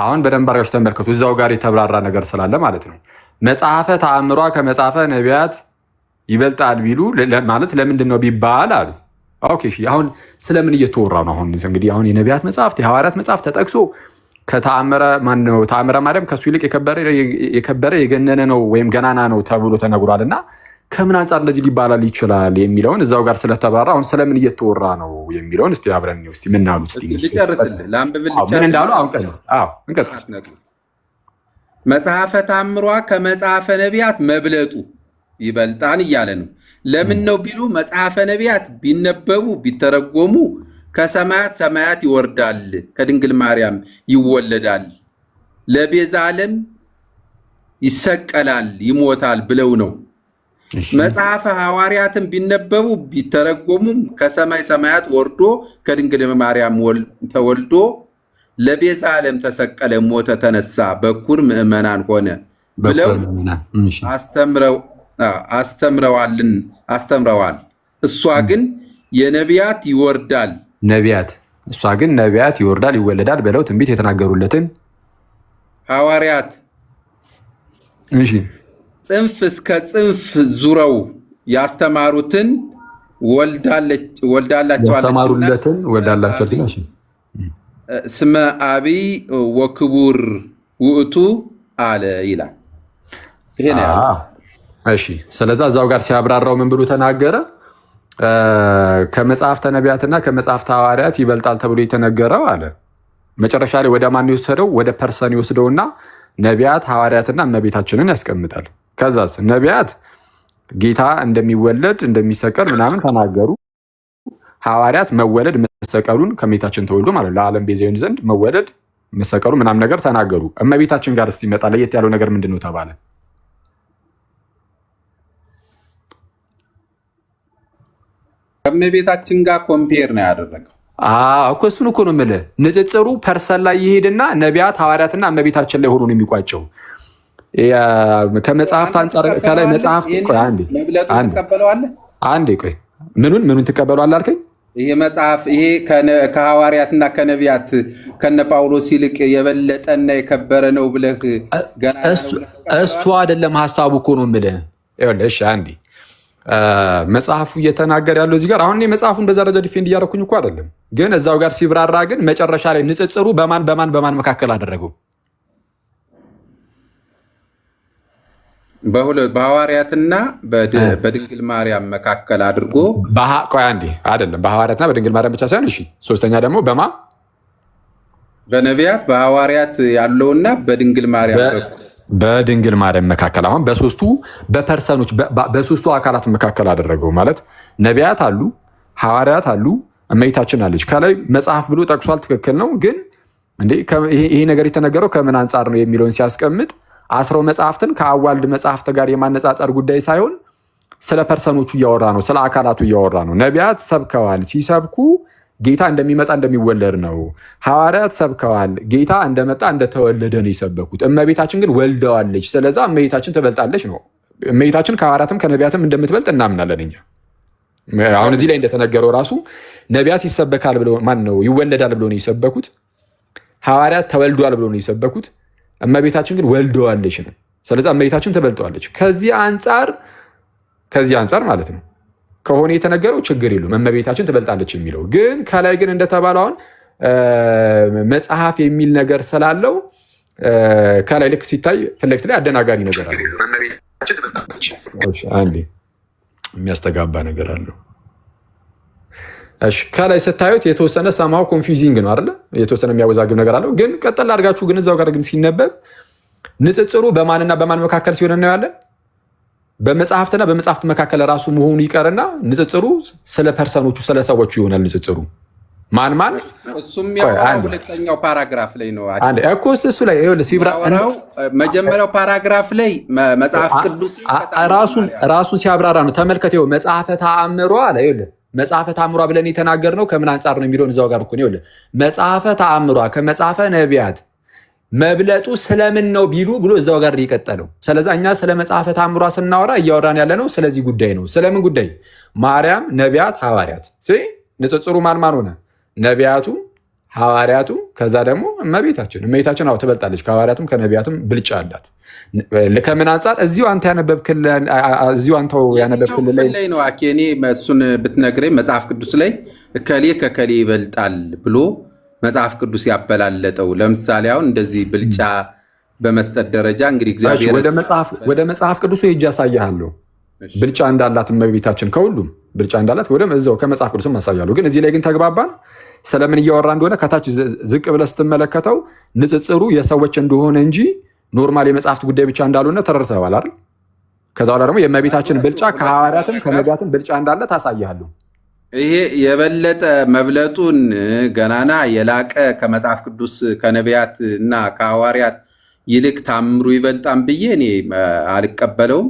አሁን በደንብ አድርጋችሁ ተመልከቱ። እዛው ጋር የተብራራ ነገር ስላለ ማለት ነው። መጽሐፈ ተአምሯ ከመጽሐፈ ነቢያት ይበልጣል ቢሉ ማለት ለምንድን ነው ቢባል አሉ። ኦኬ እሺ፣ አሁን ስለምን እየተወራ ነው? አሁን እንግዲህ አሁን የነቢያት መጽሐፍት የሐዋርያት መጽሐፍት ተጠቅሶ ከተአምረ ማነው ተአምረ ማርያም ከሱ ይልቅ የከበረ የገነነ ነው ወይም ገናና ነው ተብሎ ተነግሯል። እና ከምን አንጻር እንደዚህ ሊባላል ይችላል የሚለውን እዛው ጋር ስለተብራራ አሁን ስለምን እየተወራ ነው የሚለውን እስቲ አብረን ነው እስቲ ምን አሉ እስቲ ምን እንዳሉ አውቀን እንቀጥል። መጽሐፈ ተአምሯ ከመጽሐፈ ነቢያት መብለጡ ይበልጣል እያለ ነው። ለምን ነው ቢሉ መጽሐፈ ነቢያት ቢነበቡ ቢተረጎሙ ከሰማያት ሰማያት ይወርዳል፣ ከድንግል ማርያም ይወለዳል፣ ለቤዛ ዓለም ይሰቀላል፣ ይሞታል ብለው ነው። መጽሐፈ ሐዋርያትን ቢነበቡ ቢተረጎሙም ከሰማይ ሰማያት ወርዶ ከድንግል ማርያም ተወልዶ ለቤዛ ዓለም ተሰቀለ፣ ሞተ፣ ተነሳ፣ በኩር ምዕመናን ሆነ ብለው አስተምረዋል። እሷ ግን የነቢያት ይወርዳል እሷ ግን ነቢያት ይወርዳል ይወለዳል ብለው ትንቢት የተናገሩለትን ሐዋርያት ጽንፍ እስከ ጽንፍ ዙረው ያስተማሩትን ወልዳላቸዋለች። ስመ አቢይ ወክቡር ውእቱ አለ ይላል። ይሄ ነው። እሺ፣ ስለዛ እዛው ጋር ሲያብራራው ምን ብሎ ተናገረ? ከመጽሐፍተ ነቢያትና ከመጽሐፍተ ሐዋርያት ይበልጣል ተብሎ የተነገረው አለ። መጨረሻ ላይ ወደ ማን ይወሰደው? ወደ ፐርሰን ይወስደውና ነቢያት ሐዋርያትና እመቤታችንን ያስቀምጣል። ከዛስ ነቢያት ጌታ እንደሚወለድ እንደሚሰቀል ምናምን ተናገሩ። ሐዋርያት መወለድ መሰቀሉን ከእመቤታችን ተወልዶ ማለት ለዓለም ቤዛ ይሆን ዘንድ መወለድ መሰቀሉ ምናምን ነገር ተናገሩ። እመቤታችን ጋር ሲመጣ ለየት ያለው ነገር ምንድን ነው ተባለ? ከእመቤታችን ጋር ኮምፔር ነው ያደረገው እኮ። እሱን እኮ ነው የምልህ። ንጽጽሩ ፐርሰን ላይ ይሄድና ነቢያት ሐዋርያትና እመቤታችን ላይ ሆኖ ነው የሚቋጨው። ከመጽሐፍት አንጻር ከላይ መጽሐፍት አንዴ ቆይ፣ ምኑን ትቀበሏል አልከኝ? ይሄ መጽሐፍ ይሄ ከሐዋርያትና ከነቢያት ከነ ጳውሎስ ይልቅ የበለጠና የከበረ ነው ብለህ ገና እሱ አይደለም ሐሳቡ እኮ ነው የምልህ። ይኸውልህ እሺ፣ አንዴ መጽሐፉ እየተናገር ያለው እዚህ ጋር አሁን እኔ መጽሐፉን በዛ ደረጃ ዲፌንድ እያደረኩኝ እኮ አይደለም፣ ግን እዛው ጋር ሲብራራ ግን መጨረሻ ላይ ንጽጽሩ በማን መካከል አደረገው? በሐዋርያትና በድንግል ማርያም መካከል አድርጎ ቆይ አንዴ፣ አይደለም በሐዋርያትና በድንግል ማርያም ብቻ ሳይሆን፣ እሺ ሶስተኛ ደግሞ በነቢያት በሐዋርያት ያለውና በድንግል ማርያም መካከል አሁን በሶስቱ በፐርሰኖች በሶስቱ አካላት መካከል አደረገው ማለት ነቢያት አሉ፣ ሐዋርያት አሉ፣ እመቤታችን አለች። ከላይ መጽሐፍ ብሎ ጠቅሷል፣ ትክክል ነው። ግን እንዴ ይሄ ነገር የተነገረው ከምን አንጻር ነው የሚለውን ሲያስቀምጥ አስረው መጽሐፍትን ከአዋልድ መጽሐፍት ጋር የማነጻጸር ጉዳይ ሳይሆን ስለ ፐርሰኖቹ እያወራ ነው፣ ስለ አካላቱ እያወራ ነው። ነቢያት ሰብከዋል፣ ሲሰብኩ ጌታ እንደሚመጣ እንደሚወለድ ነው። ሐዋርያት ሰብከዋል፣ ጌታ እንደመጣ እንደተወለደ ነው የሰበኩት። እመቤታችን ግን ወልደዋለች፣ ስለዛ እመቤታችን ትበልጣለች ነው። እመቤታችን ከሐዋርያትም ከነቢያትም እንደምትበልጥ እናምናለን እኛ። አሁን እዚህ ላይ እንደተነገረው ራሱ ነቢያት ይሰበካል ብሎ ይወለዳል ብሎ ነው የሰበኩት። ሐዋርያት ተወልዷል ብሎ ነው የሰበኩት። እመቤታችን ግን ወልደዋለች ነው። ስለዚህ እመቤታችን ትበልጠዋለች። ከዚህ አንጻር ማለት ነው ከሆነ የተነገረው ችግር የለውም፣ እመቤታችን ትበልጣለች የሚለው ግን ከላይ ግን እንደተባለው አሁን መጽሐፍ የሚል ነገር ስላለው ከላይ ልክ ሲታይ ፊት ለፊት ላይ አደናጋሪ ነገር አለው። አንዴ የሚያስተጋባ ነገር አለው። እሺ ከላይ ስታዩት የተወሰነ ሰማው ኮንፊውዚንግ ነው አይደለ? የተወሰነ የሚያወዛግብ ነገር አለው። ግን ቀጥል አድርጋችሁ ግን እዛው ጋር ግን ሲነበብ ንጽጽሩ በማንና በማን መካከል ሲሆን እናያለን። በመጽሐፍትና በመጽሐፍት መካከል ራሱ መሆኑ ይቀርና ንጽጽሩ ስለ ፐርሰኖቹ ስለ ሰዎቹ ይሆናል። ንጽጽሩ ማን እሱም ሁለተኛው ፓራግራፍ ላይ ነው እኮ እሱ ላይ መጀመሪያው ፓራግራፍ ላይ መጽሐፍ ቅዱስ ራሱን ሲያብራራ ነው። ተመልከት፣ መጽሐፈ ተአምሯ ላይ መጽሐፈ ተአምሯ ብለን የተናገርነው ከምን አንጻር ነው የሚለውን እዛው ጋር እኮ ነው። መጽሐፈ ተአምሯ ከመጽሐፈ ነቢያት መብለጡ ስለምን ነው ቢሉ ብሎ እዛው ጋር ይቀጠለው። ስለዚህ እኛ ስለ መጽሐፈ ተአምሯ ስናወራ እያወራን ያለ ነው ስለዚህ ጉዳይ ነው። ስለምን ጉዳይ? ማርያም፣ ነቢያት፣ ሐዋርያት። ንጽጽሩ ማን ሆነ? ነቢያቱ፣ ሐዋርያቱ፣ ከዛ ደግሞ እመቤታችን። እመቤታችን አዎ ትበልጣለች፣ ከሐዋርያትም ከነቢያትም ብልጫ አላት። ከምን አንጻር? እዚሁ አንተው ያነበብክልን ላይ ነው። እኔ እሱን ብትነግረኝ መጽሐፍ ቅዱስ ላይ እከሌ ከከሌ ይበልጣል ብሎ መጽሐፍ ቅዱስ ያበላለጠው። ለምሳሌ አሁን እንደዚህ ብልጫ በመስጠት ደረጃ እንግዲህ እግዚአብሔር ወደ መጽሐፍ ቅዱሱ ሄጄ ያሳያለሁ ብልጫ እንዳላት እመቤታችን፣ ከሁሉም ብልጫ እንዳላት እዛው ከመጽሐፍ ቅዱስም ያሳያለሁ። ግን እዚህ ላይ ግን ተግባባን። ስለምን እያወራ እንደሆነ ከታች ዝቅ ብለህ ስትመለከተው ንጽጽሩ የሰዎች እንደሆነ እንጂ ኖርማል የመጽሐፍት ጉዳይ ብቻ እንዳልሆነ ተረድተዋል አይደል? ከዛ በኋላ ደግሞ የእመቤታችን ብልጫ ከሐዋርያትም ከነቢያትም ብልጫ እንዳለ ታሳያለሁ። ይሄ የበለጠ መብለጡን ገናና የላቀ ከመጽሐፍ ቅዱስ ከነቢያት እና ከሐዋርያት ይልቅ ተአምሩ ይበልጣም ብዬ እኔ አልቀበለውም።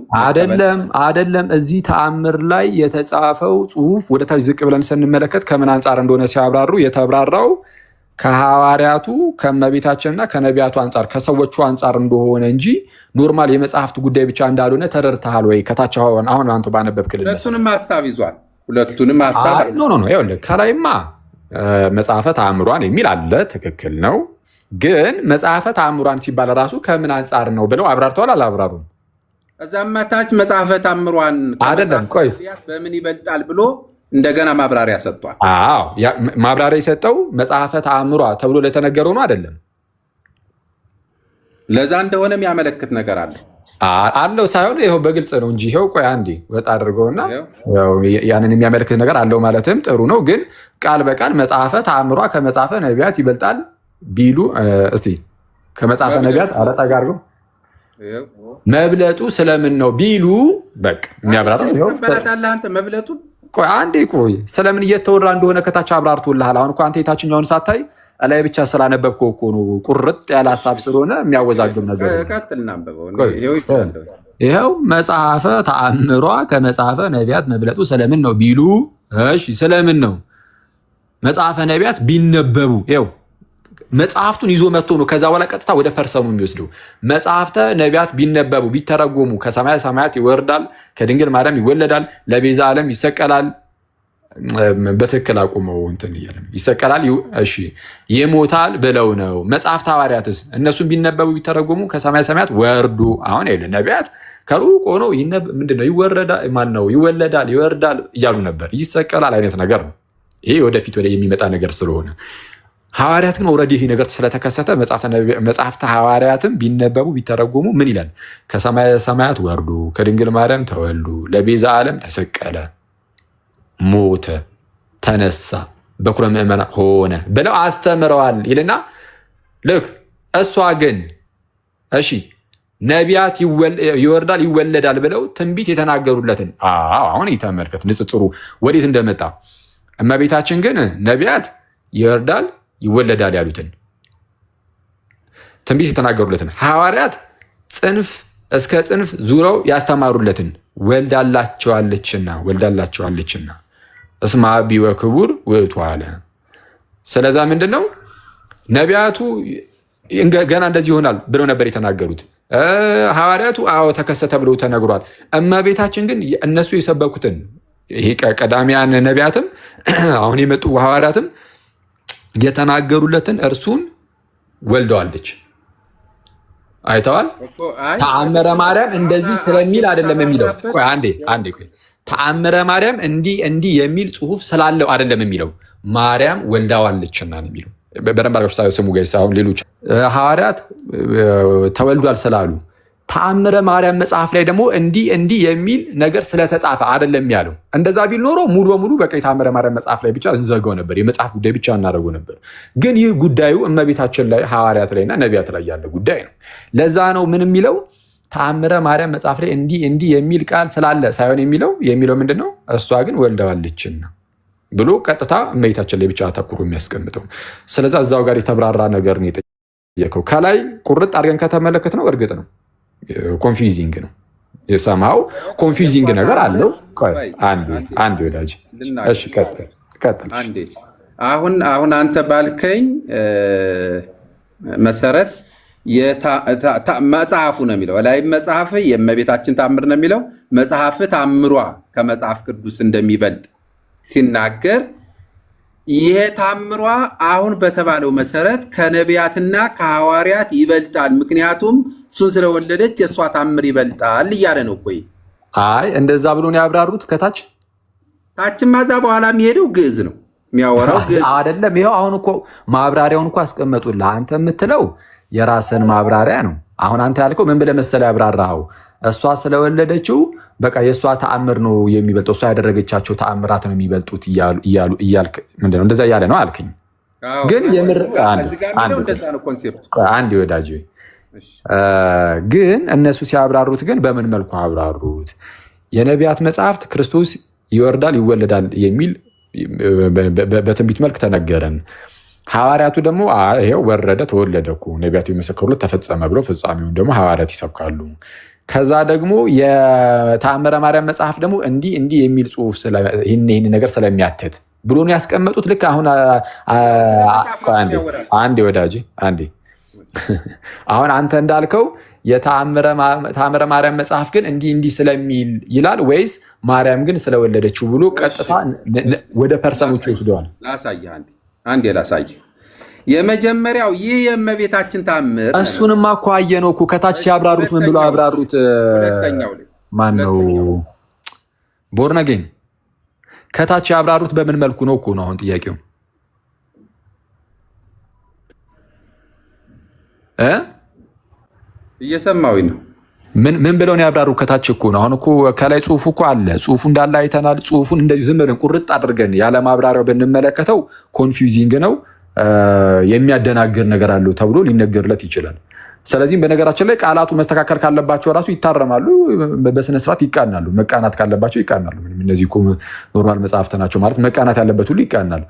አይደለም። እዚህ ተአምር ላይ የተጻፈው ጽሑፍ ወደታች ዝቅ ብለን ስንመለከት ከምን አንጻር እንደሆነ ሲያብራሩ የተብራራው ከሐዋርያቱ ከእመቤታችንና ከነቢያቱ አንጻር ከሰዎቹ አንጻር እንደሆነ እንጂ ኖርማል የመጽሐፍት ጉዳይ ብቻ እንዳልሆነ ተረድተሃል ወይ? ከታች አሁን አንተ ባነበብክልን ሁለቱንም ሀሳብ ይዟል። ሁለቱንም ሀሳብ ከላይማ መጽሐፈ ተአምሯን የሚል አለ። ትክክል ነው። ግን መጽሐፈ ተአምሯን ሲባል ራሱ ከምን አንጻር ነው ብለው አብራርተዋል አላብራሩም? እዛም ታች መጽሐፈ ተአምሯን አይደለም ቆይ በምን ይበልጣል ብሎ እንደገና ማብራሪያ ሰጥቷል። አዎ ማብራሪያ የሰጠው መጽሐፈ ተአምሯ ተብሎ ለተነገረው ነው አይደለም? ለዛ እንደሆነ የሚያመለክት ነገር አለው ሳይሆን ይኸው በግልጽ ነው እንጂ ይኸው ቆይ አንዴ ወጣ አድርገውና ያንን የሚያመለክት ነገር አለው ማለትም ጥሩ ነው። ግን ቃል በቃል መጽሐፈ ተአምሯ ከመጽሐፈ ነቢያት ይበልጣል ቢሉ እስቲ ከመጽሐፈ ነቢያት አረጣጋ አድርገው መብለጡ ስለምን ነው ቢሉ በቃ የሚያብራራ መብለጡ ቆይ አንዴ ቆይ ስለምን እየተወራ እንደሆነ ከታች አብራርቶልሃል። አሁን እኮ አንተ የታችኛውን ሳታይ ላይ ብቻ ስላነበብከው እኮ ነው። ቁርጥ ያለ ሀሳብ ስለሆነ የሚያወዛግብ ነገር ይኸው መጽሐፈ ተአምሯ ከመጽሐፈ ነቢያት መብለጡ ስለምን ነው ቢሉ፣ እሺ ስለምን ነው መጽሐፈ ነቢያት ቢነበቡ ይኸው መጽሐፍቱን ይዞ መጥቶ ነው ከዛ በኋላ ቀጥታ ወደ ፐርሰኑ የሚወስደው። መጽሐፍተ ነቢያት ቢነበቡ ቢተረጎሙ ከሰማየ ሰማያት ይወርዳል፣ ከድንግል ማርያም ይወለዳል፣ ለቤዛ ዓለም ይሰቀላል። በትክክል አቁመው እንትን እያለ ይሰቀላል፣ እሺ ይሞታል ብለው ነው። መጽሐፍተ ሐዋርያትስ እነሱን ቢነበቡ ቢተረጎሙ ከሰማየ ሰማያት ወርዱ። አሁን ይኸውልህ ነቢያት ከሩቅ ሆኖ ምንድነው ይወረዳል፣ ማነው ይወለዳል፣ ይወርዳል እያሉ ነበር። ይሰቀላል አይነት ነገር ነው። ይሄ ወደፊት የሚመጣ ነገር ስለሆነ ሐዋርያት ግን ኦልሬዲ ይህ ነገር ስለተከሰተ መጽሐፍተ ሐዋርያትም ቢነበቡ ቢተረጎሙ ምን ይላል? ከሰማየ ሰማያት ወርዱ፣ ከድንግል ማርያም ተወልዱ፣ ለቤዛ ዓለም ተሰቀለ፣ ሞተ፣ ተነሳ፣ በኩረ ምእመናን ሆነ ብለው አስተምረዋል ይልና ልክ እሷ ግን እሺ ነቢያት ይወርዳል ይወለዳል ብለው ትንቢት የተናገሩለትን አሁን ይተመልከት ንጽጽሩ ወዴት እንደመጣ። እመቤታችን ግን ነቢያት ይወርዳል ይወለዳል ያሉትን ትንቢት የተናገሩለትን፣ ሐዋርያት ጽንፍ እስከ ጽንፍ ዙረው ያስተማሩለትን ወልዳላቸዋለችና እስመ አቢ ወክቡር ውእቱ አለ። ስለዛ ምንድን ነው ነቢያቱ ገና እንደዚህ ይሆናል ብለው ነበር የተናገሩት። ሐዋርያቱ አዎ ተከሰተ ብለው ተነግሯል። እመቤታችን ግን እነሱ የሰበኩትን ይሄ ቀዳሚያን ነቢያትም አሁን የመጡ ሐዋርያትም የተናገሩለትን እርሱን ወልደዋለች። አይተዋል። ተአምረ ማርያም እንደዚህ ስለሚል አይደለም የሚለው። ቆይ አንዴ ቆይ ተአምረ ማርያም እንዲህ የሚል ጽሑፍ ስላለው አይደለም የሚለው። ማርያም ወልዳዋለችና ነው የሚለው። በደንብ አድርጋችሁ ስሙ ጋይስ። አሁን ሌሎች ሐዋርያት ተወልዷል ስላሉ ተአምረ ማርያም መጽሐፍ ላይ ደግሞ እንዲህ የሚል ነገር ስለተጻፈ አይደለም ያለው። እንደዛ ቢል ኖሮ ሙሉ በሙሉ በቃ ተአምረ ማርያም መጽሐፍ ላይ ብቻ እንዘጋው ነበር፣ የመጽሐፍ ጉዳይ ብቻ እናደርገው ነበር። ግን ይህ ጉዳዩ እመቤታችን ላይ ሐዋርያት ላይና ነቢያት ላይ ያለ ጉዳይ ነው። ለዛ ነው ምን የሚለው ተአምረ ማርያም መጽሐፍ ላይ እንዲህ የሚል ቃል ስላለ ሳይሆን የሚለው ምንድን ነው? እሷ ግን ወልደዋለችና ብሎ ቀጥታ እመቤታችን ላይ ብቻ አተኩሮ የሚያስቀምጠው። ስለዛ እዛው ጋር የተብራራ ነገር ነው የጠየቀው። ከላይ ቁርጥ አድርገን ከተመለከት ነው እርግጥ ነው ኮንፊዚንግ ነው። የሰማው ኮንፊዚንግ ነገር አለው። አንድ ወዳጅ እሺ ቀጥል። አሁን አንተ ባልከኝ መሰረት መጽሐፉ ነው የሚለው ላይ መጽሐፍ የእመቤታችን ታምር ነው የሚለው መጽሐፍ ታምሯ ከመጽሐፍ ቅዱስ እንደሚበልጥ ሲናገር ይሄ ታምሯ አሁን በተባለው መሰረት ከነቢያትና ከሐዋርያት ይበልጣል፣ ምክንያቱም እሱን ስለወለደች የእሷ ታምር ይበልጣል እያለ ነው። ቆይ አይ እንደዛ ብሎ ነው ያብራሩት። ታችማ እዛ በኋላ የሚሄደው ግዕዝ ነው የሚያወራው ግዕዝ አይደለም። ይኸው አሁን እኮ ማብራሪያውን እኮ አስቀመጡልህ። አንተ የምትለው የራስን ማብራሪያ ነው። አሁን አንተ ያልከው ምን ብለህ መሰለህ ያብራራኸው? እሷ ስለወለደችው በቃ የእሷ ተአምር ነው የሚበልጠው፣ እሷ ያደረገቻቸው ተአምራት ነው የሚበልጡት እያልክ ምንድን ነው እንደዛ እያለ ነው አልክኝ። ግን የምር አንድ ወዳጅ ግን እነሱ ሲያብራሩት ግን በምን መልኩ አብራሩት? የነቢያት መጽሐፍት ክርስቶስ ይወርዳል ይወለዳል የሚል በትንቢት መልክ ተነገረን። ሐዋርያቱ ደግሞ ይሄው ወረደ ተወለደ እኮ ነቢያቱ የመሰከሩለት ተፈጸመ ብለው ፍጻሜውን ደግሞ ሐዋርያት ይሰብካሉ። ከዛ ደግሞ የተአምረ ማርያም መጽሐፍ ደግሞ እንዲህ የሚል ጽሑፍ ይህን ነገር ስለሚያትት ብሎ ነው ያስቀመጡት። ልክ አሁን አንዴ ወዳጅ አንዴ አሁን አንተ እንዳልከው የተአምረ ማርያም መጽሐፍ ግን እንዲህ ስለሚል ይላል ወይስ ማርያም ግን ስለወለደችው ብሎ ቀጥታ ወደ ፐርሰኖች ይወስደዋል? አንዴ ላሳይህ። የመጀመሪያው ይህ የእመቤታችን ታምር እሱንማ እኮ አየነው እኮ ከታች ሲያብራሩት ምን ብሎ አብራሩት? ማን ነው ቦርነጌን ከታች ያብራሩት በምን መልኩ ነው እኮ ነው አሁን ጥያቄው። እየሰማሁኝ ነው። ምን ብለው ነው ያብራሩ? ከታች እኮ ነው። አሁን እኮ ከላይ ጽሁፉ እኮ አለ። ጽሁፉ እንዳለ አይተናል። ጽሁፉን እንደዚህ ዝም ብለን ቁርጥ አድርገን ያለ ማብራሪያው ብንመለከተው ኮንፊውዚንግ ነው፣ የሚያደናግር ነገር አለው ተብሎ ሊነገርለት ይችላል። ስለዚህም በነገራችን ላይ ቃላቱ መስተካከል ካለባቸው ራሱ ይታረማሉ፣ በስነስርዓት ይቃናሉ። መቃናት ካለባቸው ይቃናሉ። እነዚህ እኮ ኖርማል መጽሐፍት ናቸው ማለት መቃናት ያለበት ሁሉ ይቃናል።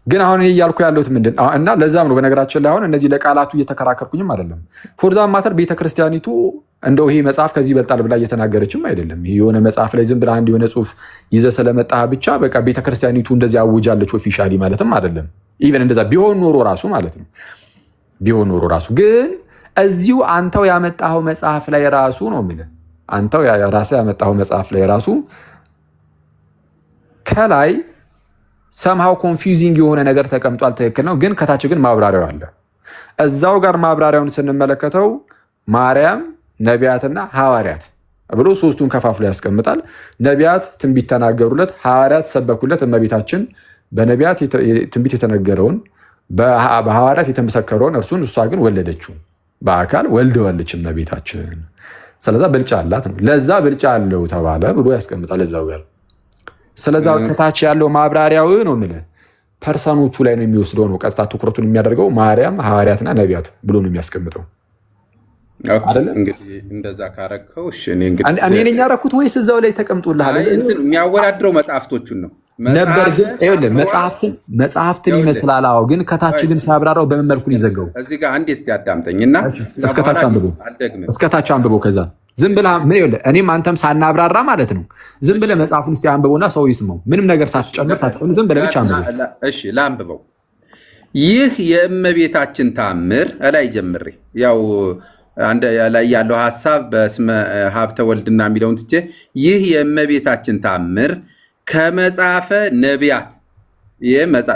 ግን አሁን እያልኩ ያለሁት ምንድን እና ለዛም ነው በነገራችን ላይ አሁን እነዚህ ለቃላቱ እየተከራከርኩኝም አይደለም። ፎርዛም ማተር ቤተክርስቲያኒቱ እንደው ይሄ መጽሐፍ ከዚህ ይበልጣል ብላ እየተናገረችም አይደለም። ይሄ የሆነ መጽሐፍ ላይ ዝም ብላ አንድ የሆነ ጽሁፍ ይዘህ ስለመጣህ ብቻ በቃ ቤተክርስቲያኒቱ እንደዚህ አውጃለች ኦፊሻሊ ማለትም አይደለም። ኢቨን እንደዛ ቢሆን ኖሮ ራሱ ማለት ነው ቢሆን ኖሮ ራሱ ግን እዚሁ አንተው ያመጣኸው መጽሐፍ ላይ ራሱ ነው የምልህ። አንተው ራስህ ያመጣኸው መጽሐፍ ላይ ራሱ ከላይ ሰምሃው ኮንፊውዚንግ የሆነ ነገር ተቀምጧል። ትክክል ነው። ግን ከታች ግን ማብራሪያው አለ። እዛው ጋር ማብራሪያውን ስንመለከተው ማርያም፣ ነቢያትና ሐዋርያት ብሎ ሶስቱን ከፋፍሎ ያስቀምጣል። ነቢያት ትንቢት ተናገሩለት፣ ሐዋርያት ሰበኩለት። እመቤታችን በነቢያት ትንቢት የተነገረውን በሐዋርያት የተመሰከረውን እርሱን እሷ ግን ወለደችው፣ በአካል ወልደዋለች እመቤታችን። ስለዛ ብልጫ አላት ነው። ለዛ ብልጫ አለው ተባለ ብሎ ያስቀምጣል እዛው ጋር። ስለዛ ከታች ያለው ማብራሪያው ነው የምልህ ፐርሰኖቹ ላይ ነው የሚወስደው ነው። ቀጥታ ትኩረቱን የሚያደርገው ማርያም፣ ሐዋርያትና ነቢያት ብሎ ነው የሚያስቀምጠው። እንግዲህ እንደዛ ካረከው እኔ ነኝ ያደረኩት ወይስ እዛው ላይ ተቀምጦልሃል? የሚያወዳድረው መጽሐፍቶቹን ነው ነበር ግን መጽሐፍትን ይመስላል። አዎ ግን ከታች ግን ሲያብራራው በምን መልኩ ነው ይዘጋው? እዚህ ጋር አንዴ እስኪ አዳምጠኝና እስከታች አንብቦ ከዛ ዝም ብለህ ምን ይኸውልህ፣ እኔም አንተም ሳናብራራ ማለት ነው ዝም ብለህ መጽሐፉን እስኪ አንብቦና ሰው ይስማው፣ ምንም ነገር ሳትጨምር ሳትጨምር ዝም ብለህ ብቻ አንብቦ። እሺ ላንብበው። ይህ የእመቤታችን ታምር እላይ ጀምሬ ያው ላይ ያለው ሀሳብ በስመ ሀብተ ወልድና የሚለውን ትቼ ይህ የእመቤታችን ታምር ከመጽሐፈ ነቢያት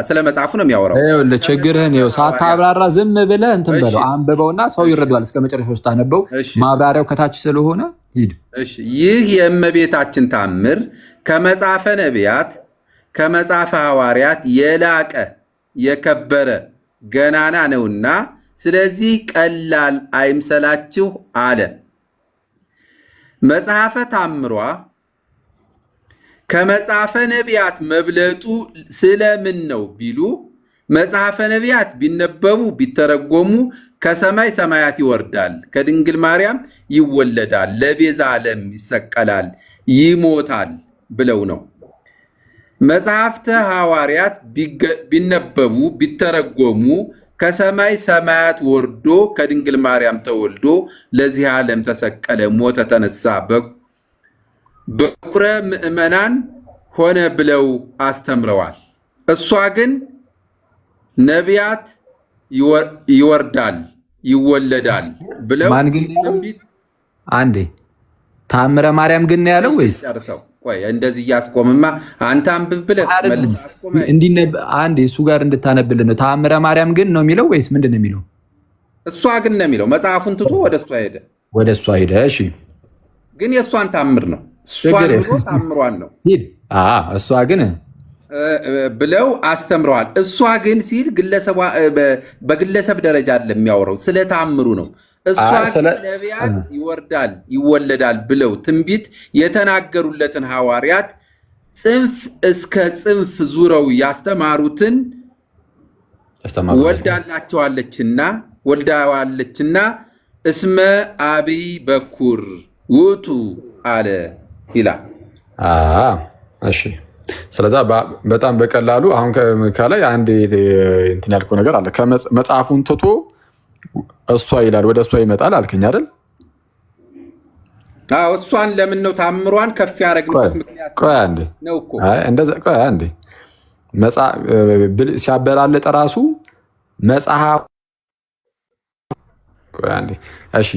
ስለ መጽሐፉ ነው የሚያወራው። ችግርህን ሳታብራራ ዝም ብለህ እንትን በለው አንብበውና ሰው ይረዳዋል። እስከ መጨረሻ ውስጥ አነበው። ማብራሪያው ከታች ስለሆነ ሂድ። ይህ የእመቤታችን ታምር ከመጽሐፈ ነቢያት ከመጽሐፈ ሐዋርያት የላቀ የከበረ ገናና ነውና ስለዚህ ቀላል አይምሰላችሁ አለ። መጽሐፈ ታምሯ ከመጽሐፈ ነቢያት መብለጡ ስለምን ነው ቢሉ መጽሐፈ ነቢያት ቢነበቡ ቢተረጎሙ ከሰማይ ሰማያት ይወርዳል፣ ከድንግል ማርያም ይወለዳል፣ ለቤዛ ዓለም ይሰቀላል፣ ይሞታል ብለው ነው። መጽሐፍተ ሐዋርያት ቢነበቡ ቢተረጎሙ ከሰማይ ሰማያት ወርዶ ከድንግል ማርያም ተወልዶ ለዚህ ዓለም ተሰቀለ፣ ሞተ፣ ተነሳ፣ በኩረ ምዕመናን ሆነ ብለው አስተምረዋል። እሷ ግን ነቢያት ይወርዳል ይወለዳል ብለው አንዴ ታምረ ማርያም ግን ያለው ወይስ ቆይ እንደዚህ እያስቆምማ አንተ አንብብ ብለህ መልሰህ አስቆመ። አንዴ እሱ ጋር እንድታነብልን ነው። ተአምረ ማርያም ግን ነው የሚለው ወይስ ምንድን ነው የሚለው? እሷ ግን ነው የሚለው። መጽሐፉን ትቶ ወደ እሷ ሄደ። እሺ ግን የእሷን ታምር ነው። እሷን ብሎ ታምሯን ነው እሷ ግን ብለው አስተምረዋል። እሷ ግን ሲል በግለሰብ ደረጃ አይደለም የሚያወራው፣ ስለ ታምሩ ነው። እሷ ግን ነቢያት ይወርዳል ይወለዳል ብለው ትንቢት የተናገሩለትን ሐዋርያት ጽንፍ እስከ ጽንፍ ዙረው ያስተማሩትን ወልዳዋለችና እስመ አብይ በኩር ውእቱ አለ ይላል። እሺ ስለዛ በጣም በቀላሉ አሁን ከላይ አንድ እንትን ያልከው ነገር አለ። ከመጽሐፉን ትቶ እሷ ይላል ወደ እሷ ይመጣል አልከኝ አይደል? አዎ እሷን ለምን ነው ታምሯን ከፍ ያደረግንበት ምክንያት ነው እኮ። እንደዛ ቆይ አንዴ ሲያበላልጥ ራሱ መጽሐፍ ቆይ አንዴ እሺ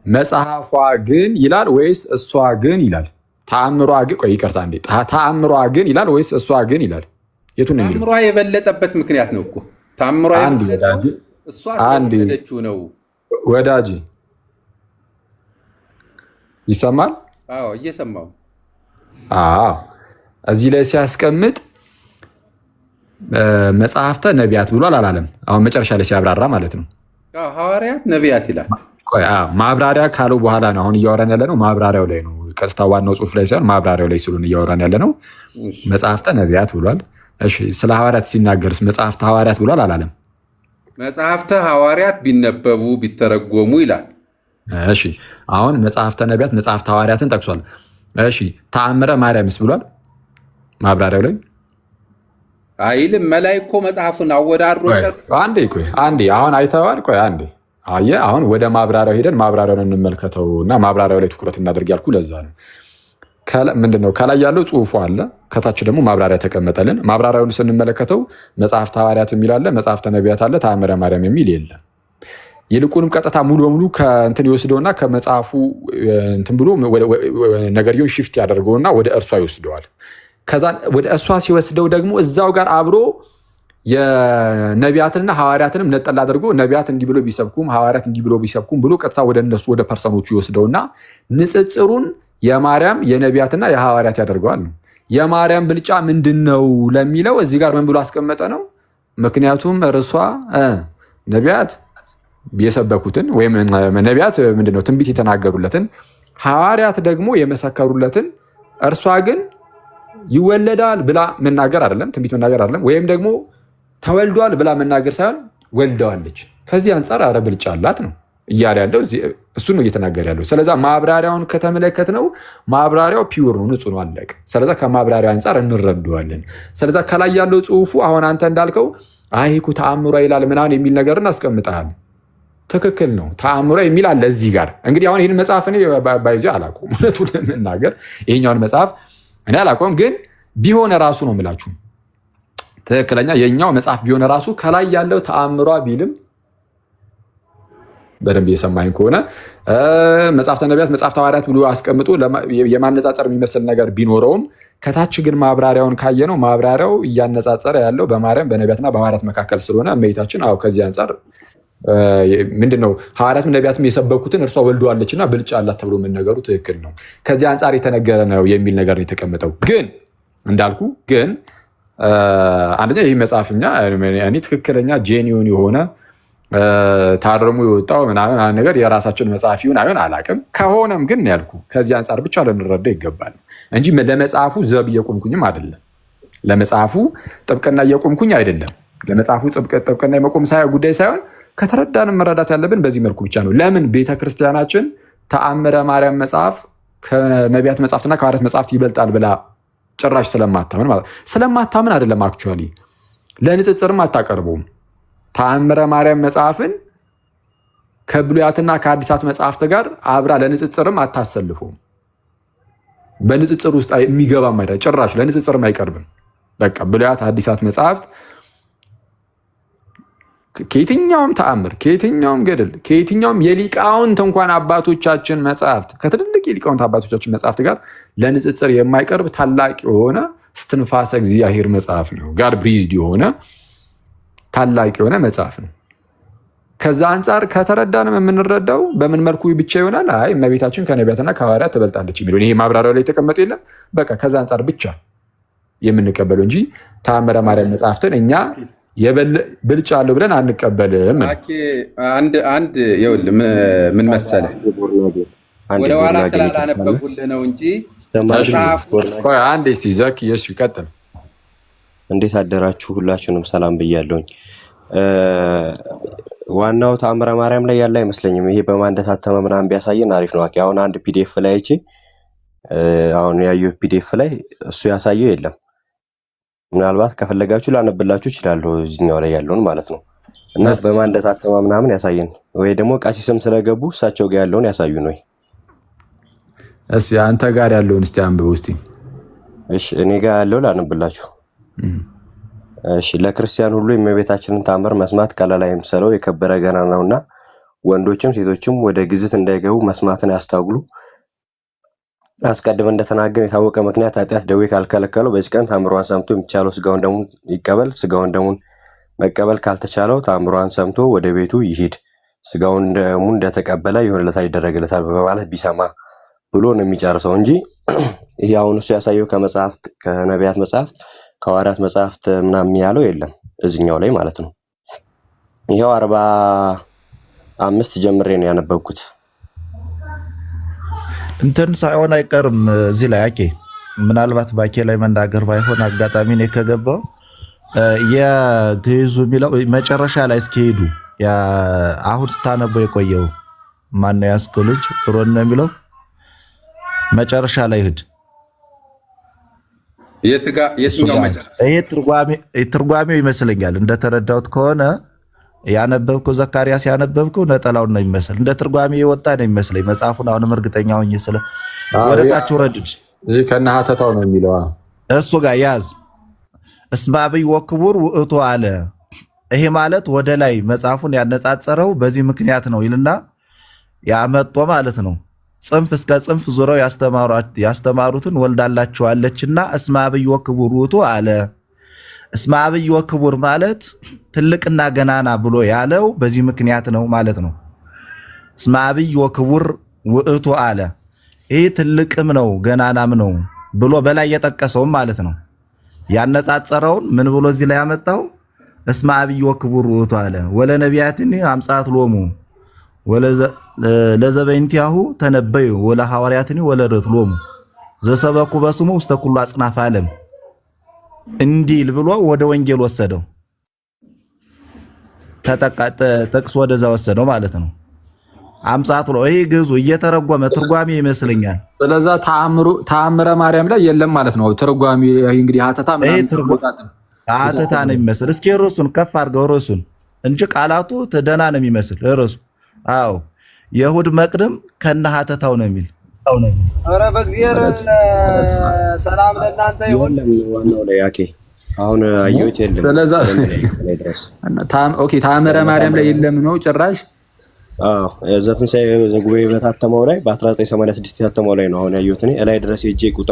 መጽሐፏ ግን ይላል ወይስ እሷ ግን ይላል? ተአምሯ ግን ቆይ ይቅርታ እንዴ ተአምሯ ግን ይላል ወይስ እሷ ግን ይላል? የቱን ነው የሚለው? ተአምሯ የበለጠበት ምክንያት ነው እኮ። ተአምሯ የበለጠው እሷ ስለወለደችው ነው። ወዳጅ ይሰማል? አዎ እየሰማው። አዎ እዚህ ላይ ሲያስቀምጥ መጽሐፍተ ነቢያት ብሏል አላለም? አሁን መጨረሻ ላይ ሲያብራራ ማለት ነው። አዎ ሐዋርያት ነቢያት ይላል። ቆይ ማብራሪያ ካለው በኋላ ነው አሁን እያወራን ያለ ነው። ማብራሪያው ላይ ነው ቀጥታ ዋናው ጽሑፍ ላይ ሳይሆን ማብራሪያው ላይ ስለሆነ እያወራን ያለ ነው። መጽሐፍተ ነቢያት ብሏል። እሺ ስለ ሐዋርያት ሲናገርስ መጽሐፍተ ሐዋርያት ብሏል አላለም? መጽሐፍተ ሐዋርያት ቢነበቡ ቢተረጎሙ ይላል። እሺ አሁን መጽሐፍተ ነቢያት መጽሐፍተ ሐዋርያትን ጠቅሷል። እሺ ተአምረ ማርያምስ ብሏል ማብራሪያው ላይ አይልም? መላይ እኮ መጽሐፉን አወዳድሮ አንዴ አሁን አይተዋል። ቆይ አንዴ አየህ አሁን ወደ ማብራሪያው ሄደን ማብራሪያውን እንመልከተው እና ማብራሪያው ላይ ትኩረት እናደርግ ያልኩ ለዛ ነው። ምንድነው ከላይ ያለው ጽሑፉ አለ፣ ከታች ደግሞ ማብራሪያ ተቀመጠልን። ማብራሪያውን ስንመለከተው መጽሐፍተ ሐዋርያት የሚል አለ፣ መጽሐፍተ ነቢያት አለ፣ ተአምረ ማርያም የሚል የለም። ይልቁንም ቀጥታ ሙሉ በሙሉ ከእንትን ይወስደውና ከመጽሐፉ እንትን ብሎ ነገርየውን ሽፍት ያደርገውና ወደ እርሷ ይወስደዋል። ከዛ ወደ እሷ ሲወስደው ደግሞ እዛው ጋር አብሮ የነቢያትንና ሐዋርያትንም ነጠል አድርጎ ነቢያት እንዲህ ብሎ ቢሰብኩም ሐዋርያት እንዲህ ብሎ ቢሰብኩም ብሎ ቀጥታ ወደ እነሱ ወደ ፐርሰኖቹ ይወስደውና ንጽጽሩን የማርያም የነቢያትና የሐዋርያት ያደርገዋል ነው። የማርያም ብልጫ ምንድን ነው ለሚለው እዚህ ጋር ምን ብሎ አስቀመጠ ነው። ምክንያቱም እርሷ ነቢያት የሰበኩትን ወይም ነቢያት ምንድነው ትንቢት የተናገሩለትን፣ ሐዋርያት ደግሞ የመሰከሩለትን፣ እርሷ ግን ይወለዳል ብላ መናገር አይደለም፣ ትንቢት መናገር አይደለም፣ ወይም ደግሞ ተወልዷል ብላ መናገር ሳይሆን ወልደዋለች። ከዚህ አንጻር አረ ብልጫ አላት ነው እያለ ያለው እሱን ነው እየተናገር ያለው። ስለዛ ማብራሪያውን ከተመለከት ነው ማብራሪያው ፒውር ነው፣ ንጹህ ነው፣ አለቀ። ስለዛ ከማብራሪያው አንጻር እንረዳዋለን። ስለዛ ከላይ ያለው ጽሑፉ አሁን አንተ እንዳልከው አይኩ ተአምሯ ይላል ምናምን የሚል ነገርን አስቀምጠሃል። ትክክል ነው፣ ተአምሯ የሚል አለ እዚህ ጋር። እንግዲህ አሁን ይህን መጽሐፍ እኔ ባይዞ አላውቀውም፣ እውነቱን ለመናገር ይሄኛውን መጽሐፍ እኔ አላውቀውም። ግን ቢሆነ ራሱ ነው የምላችሁ ትክክለኛ የኛው መጽሐፍ ቢሆነ ራሱ ከላይ ያለው ተአምሯ ቢልም በደንብ እየሰማኝ ከሆነ መጽሐፍተ ነቢያት መጽሐፍተ ሐዋርያት ብሎ አስቀምጦ የማነጻጸር የሚመስል ነገር ቢኖረውም ከታች ግን ማብራሪያውን ካየነው ማብራሪያው እያነጻጸረ ያለው በማርያም በነቢያትና በሐዋርያት መካከል ስለሆነ እመቤታችን ከዚህ አንጻር ምንድነው ሐዋርያትም ነቢያትም የሰበኩትን እርሷ ወልደዋለችና ብልጫ አላት ተብሎ መነገሩ ትክክል ነው። ከዚህ አንጻር የተነገረ ነው የሚል ነገር ነው የተቀመጠው። ግን እንዳልኩ ግን አንደኛ ይህ መጽሐፍኛ እኔ ትክክለኛ ጄኒውን የሆነ ታርሙ የወጣው ምናምን ነገር የራሳችን መጽሐፍ ይሁን አይሆን አላውቅም። ከሆነም ግን ያልኩ ከዚህ አንጻር ብቻ ልንረዳ ይገባል እንጂ ለመጽሐፉ ዘብ እየቆምኩኝም አይደለም። ለመጽሐፉ ጥብቅና እየቆምኩኝ አይደለም። ለመጽሐፉ ጥብቅና የመቆም ጉዳይ ሳይሆን ከተረዳንም መረዳት ያለብን በዚህ መልኩ ብቻ ነው። ለምን ቤተክርስቲያናችን ተአምረ ማርያም መጽሐፍ ከነቢያት መጽሐፍትና ከሐዋርያት መጽሐፍት ይበልጣል ብላ ጭራሽ ስለማታምን ማለት ስለማታምን አይደለም፣ አክቹዋሊ ለንጽጽርም አታቀርበውም። ተአምረ ማርያም መጽሐፍን ከብሉያትና ከአዲሳት መጽሐፍት ጋር አብራ ለንጽጽርም አታሰልፈውም። በንጽጽር ውስጥ የሚገባም አይደለም፣ ጭራሽ ለንጽጽርም አይቀርብም። በቃ ብሉያት አዲሳት መጽሐፍት ከየትኛውም ተአምር፣ ከየትኛውም ገድል፣ ከየትኛውም የሊቃውንት እንኳን አባቶቻችን መጽሐፍት ከትልልቅ የሊቃውንት አባቶቻችን መጽሐፍት ጋር ለንጽጽር የማይቀርብ ታላቅ የሆነ እስትንፋሰ እግዚአብሔር መጽሐፍ ነው። ጋድ ብሪዝድ የሆነ ታላቅ የሆነ መጽሐፍ ነው። ከዛ አንጻር ከተረዳንም የምንረዳው በምን መልኩ ብቻ ይሆናል? አይ እመቤታችን ከነቢያትና ከሐዋርያት ትበልጣለች የሚለውን ይሄ ማብራሪያው ላይ የተቀመጠ የለም። በቃ ከዛ አንጻር ብቻ የምንቀበለው እንጂ ተአምረ ማርያም መጽሐፍትን እኛ ብልጫ አለው ብለን አንቀበልም። አንድ ይኸውልህ ምን መሰለህ ወደ ኋላ ስላላነበብኩልህ ነው እንጂ አንድ እስኪ ዘክ የሱ ይቀጥል። እንዴት አደራችሁ? ሁላችሁንም ሰላም ብያለሁኝ። ዋናው ተአምረ ማርያም ላይ ያለ አይመስለኝም። ይሄ በማን እንደታተመ ምናምን ቢያሳየን አሪፍ ነው። አሁን አንድ ፒዲኤፍ ላይ አይቼ አሁን ያየሁት ፒዲኤፍ ላይ እሱ ያሳየው የለም። ምናልባት ከፈለጋችሁ ላነብላችሁ እችላለሁ እዚህኛው ላይ ያለውን ማለት ነው። እና በማን እንደታተመ ምናምን ያሳየን ወይ ደግሞ ቀሲስም ስለገቡ እሳቸው ጋር ያለውን ያሳዩን ወይ። እሺ አንተ ጋር ያለውን እስቲ አንብብ እስቲ። እሺ እኔ ጋር ያለው ላነብላችሁ። እሺ ለክርስቲያን ሁሉ የእመቤታችንን ተአምር መስማት ቀላል አይምሰለው፣ የከበረ ገና ነውና ወንዶችም ሴቶችም ወደ ግዝት እንዳይገቡ መስማትን ያስታግሉ። አስቀድመን እንደተናገርን የታወቀ ምክንያት ኃጢአት ደዌ ካልከለከለው በዚህ ቀን ተአምሯን ሰምቶ የሚቻለው ስጋውን ደሙን ይቀበል። ስጋውን ደሙን መቀበል ካልተቻለው ተአምሯን ሰምቶ ወደ ቤቱ ይሂድ። ስጋውን ደሙን እንደተቀበለ ይሆንለታል፣ ይደረግለታል በማለት ቢሰማ ብሎ ነው የሚጨርሰው እንጂ ይሄ አሁን እሱ ያሳየው ከመጽሐፍት ከነቢያት መጽሐፍት ከሐዋርያት መጽሐፍት ምናምን ያለው የለም እዚህኛው ላይ ማለት ነው። ይሄው 45 ጀምሬ ነው ያነበብኩት። እንትን ሳይሆን አይቀርም እዚህ ላይ አኬ ምናልባት ባኬ ላይ መናገር ባይሆን አጋጣሚ ነው ከገባው የግዕዙ የሚለው መጨረሻ ላይ እስኪሄዱ አሁን ስታነበው የቆየው ማነው ያስከው ልጅ ብሮን ነው የሚለው መጨረሻ ላይ ሂድ። የትኛው መጨረሻ? ይሄ ትርጓሜው ይመስለኛል እንደተረዳሁት ከሆነ ያነበብከው ዘካርያስ ያነበብከው ነጠላውን ነው የሚመስል እንደ ትርጓሜ የወጣ ነው የሚመስለኝ። መጽሐፉን አሁንም እርግጠኛ ሆኜ ስለ ወደታች ወረድድ ይሄ ከነሐተታው ነው የሚለው እሱ ጋር ያዝ። እስመ አብይ ወክቡር ውእቱ አለ። ይሄ ማለት ወደ ላይ መጽሐፉን ያነጻጸረው በዚህ ምክንያት ነው ይልና ያመጣ ማለት ነው። ጽንፍ እስከ ጽንፍ ዙረው ያስተማሩትን ወልዳላቸዋለችና እስመ አብይ ወክቡር ውእቱ አለ። እስመ አብይ ወክቡር ማለት ትልቅና ገናና ብሎ ያለው በዚህ ምክንያት ነው ማለት ነው። እስመ አብይ ወክቡር ውእቱ አለ። ይሄ ትልቅም ነው ገናናም ነው ብሎ በላይ የጠቀሰውም ማለት ነው። ያነጻጸረውን ምን ብሎ እዚህ ላይ ያመጣው እስመ አብይ ወክቡር ውእቱ አለ። ወለ ነቢያትኒ አምጻት ሎሙ ለዘበይንቲያሁ ተነበዩ ወለ ሐዋርያትኒ ወለደት ሎሙ ዘሰበኩ በስሙ ውስተ ኩሉ አጽናፈ ዓለም እንዲል ብሎ ወደ ወንጌል ወሰደው። ተጠቅሶ ወደዛ ወሰደው ማለት ነው። አምጻት ብሎ ይሄ ግዙ እየተረጎመ ትርጓሜ ይመስለኛል። ስለዛ ተአምረ ማርያም ላይ የለም ማለት ነው ትርጓሜ። እንግዲህ ሀተታ ሀተታ ነው የሚመስል። እስኪ ርዕሱን ከፍ አድርገው ርዕሱን እንጂ ቃላቱ ደህና ነው የሚመስል ርዕሱ። አዎ የእሑድ መቅድም ከነ ሀተታው ነው የሚል። ኧረ በእግዚአብሔር ሰላም ለእናንተ ይሁን። ዋናው ላይ ያኬ አሁን አየሁት የለም። ስለዛ ኦኬ ተአምረ ማርያም ላይ የለም ነው ጭራሽ። አዎ የዘትን ሳይ ዘጉባኤ በታተመው ላይ በ1986 የታተመው ላይ ነው አሁን ያየሁት እኔ ላይ ድረስ ሄጄ ቁጥር